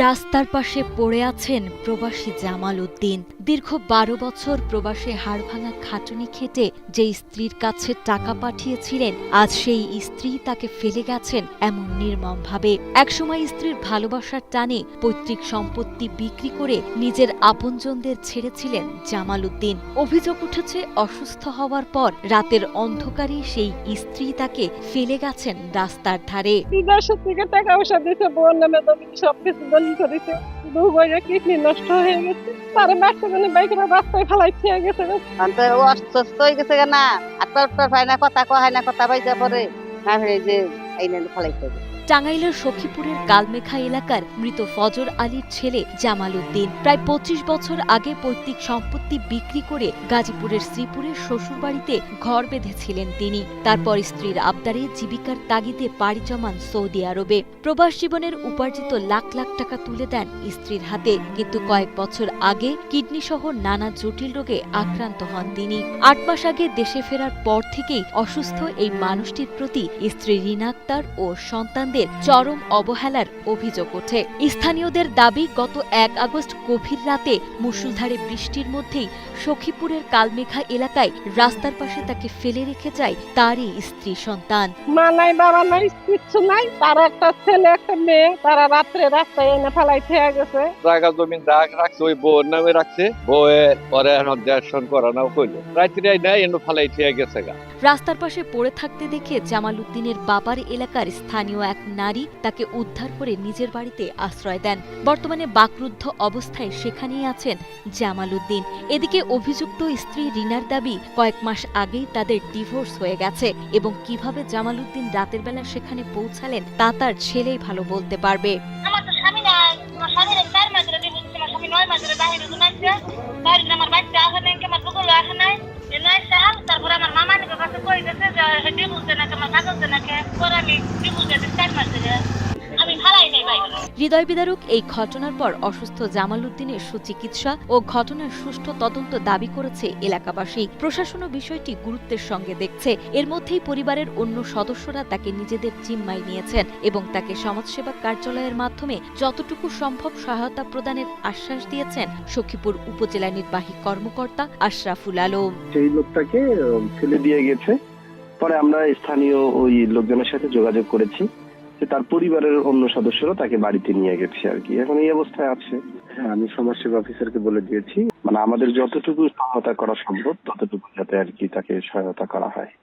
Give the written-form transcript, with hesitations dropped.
রাস্তার পাশে পড়ে আছেন প্রবাসী জামাল উদ্দিন। দীর্ঘ ১২ বছর প্রবাসে হাড়ভাঙা খাটুনি খেটে যে স্ত্রীর কাছে টাকা পাঠিয়েছিলেন, আজ সেই স্ত্রী তাকে ফেলে গেছেন এমন নির্মমভাবে। একসময় স্ত্রীর ভালোবাসার টানে পৈতৃক সম্পত্তি বিক্রি করে নিজের আপনজনদের ছেড়েছিলেন জামাল উদ্দিন। অভিযোগ উঠেছে অসুস্থ হওয়ার পর রাতের অন্ধকারে সেই স্ত্রী তাকে ফেলে গেছেন রাস্তার ধারে। টাকা পয়সা দিতে বোন নামে সবকিছু দলিল করেছে, কিডনি নষ্ট হয়ে গেছে, তারা বাচ্চাগুলো বাইকের রাস্তায় ফেলাই খেয়ে গেছে। ও অসুস্থ হয়ে গেছে না, আটটা পায় না, কথা কয় না, কথা পাইজা পরে না হয়ে যে এই নেন ফেলাই খেয়ে গেছে। টাঙ্গাইলের সখীপুরের কালমেঘা এলাকার মৃত ফজর আলীর ছেলে জামাল উদ্দিন প্রায় ২৫ বছর আগে পৈতৃক সম্পত্তি বিক্রি করে গাজীপুরের শ্রীপুরের শ্বশুরবাড়িতে ঘর বেঁধেছিলেন তিনি। তারপর স্ত্রীর আবদারে জীবিকার তাগিদে পাড়ি জমান সৌদি আরবে। প্রবাস জীবনের উপার্জিত লাখ লাখ টাকা তুলে দেন স্ত্রীর হাতে, কিন্তু কয়েক বছর আগে কিডনি সহ নানা জটিল রোগে আক্রান্ত হন তিনি। ৮ মাস আগে দেশে ফেরার পর থেকেই অসুস্থ এই মানুষটির প্রতি স্ত্রী রিনা আক্তার ও সন্তানদের চরম অবহেলার অভিযোগ ওঠে। স্থানীয়দের দাবি, গত ১ আগস্ট গভীর রাতে মুষলধারে বৃষ্টির মধ্যেই সখীপুরের কালমেঘা এলাকায় রাস্তার পাশে তাকে ফেলে রেখে যায় তারই স্ত্রী সন্তান। মা নাই, বাবা নাই, কিচ্ছু নাই, তার একটা ছেলে একটা মেয়ে, তারা রাত্রে রাস্তায় এনে ফেলাই খেয়ে গেছে। জায়গা জমি দাগ রাখছে, ওই বউর নামে রাখছে, বউয়ের পরে দর্শন করানো কইল, রাত্রে নাই এনে ফেলাই খেয়ে গেছে গা। রাস্তার পাশে পড়ে থাকতে দেখে জামাল উদ্দিনের বাবার এলাকার স্থানীয় এক নারী তাকে উদ্ধার করে নিজের বাড়িতে আশ্রয় দেন। বর্তমানে বাকরুদ্ধ অবস্থায় সেখানেই আছেন জামাল উদ্দিন। এদিকে অভিযুক্ত স্ত্রী রিনার দাবি, কয়েক মাস আগেই তাদের ডিভোর্স হয়ে গেছে এবং কিভাবে জামাল উদ্দিন রাতের বেলা সেখানে পৌঁছালেন তা তার ছেলেই ভালো বলতে পারবে। আমার তো স্বামী নাই, আমার স্বামীর ৪ মাস ধরে ডিভোর্স, আমার স্বামী ৯ মাস ধরে বাহিরে ঘুমাইছে, বাহিরে আমার বাচ্চা আসে নাই, আমার বুকুলো আসে নাই, তারপরে আমার মামা নিকে কাছে কই গেছে যে ডিভোর্স দেন নাকি, আমার কাগজ দেন নাকি, পরে আমি ডিভোর্স দিয়েছি ৪ মাস ধরে, আমি ফালাই নাই বাইরে। হৃদয় বিদারক এই ঘটনার পর অসুস্থ জামাল উদ্দিনের সুচিকিৎসা ও ঘটনার সুষ্ঠু তদন্ত দাবি করেছে এলাকাবাসী। প্রশাসনও বিষয়টি গুরুত্বের সঙ্গে দেখছে। এর মধ্যেই পরিবারের অন্য সদস্যরা তাকে নিজেদের জিম্মায় নিয়েছেন এবং তাকে সমাজসেবা কার্যালয়ের মাধ্যমে যতটুকু সম্ভব সহায়তা প্রদানের আশ্বাস দিয়েছেন সখীপুর উপজেলা নির্বাহী কর্মকর্তা আশরাফুল আলম। সেই লোকটাকে ফেলে দিয়ে গেছে, পরে আমরা স্থানীয় ওই লোকজনের সাথে যোগাযোগ করেছি, তার পরিবারের অন্য সদস্যরা তাকে বাড়িতে নিয়ে গেছে আর কি। এখন এই অবস্থায় আছে। হ্যাঁ, আমি সমাজসেবা অফিসারকে বলে দিয়েছি, মানে আমাদের যতটুকু সহায়তা করা সম্ভব ততটুকু যাতে আর কি তাকে সহায়তা করা হয়।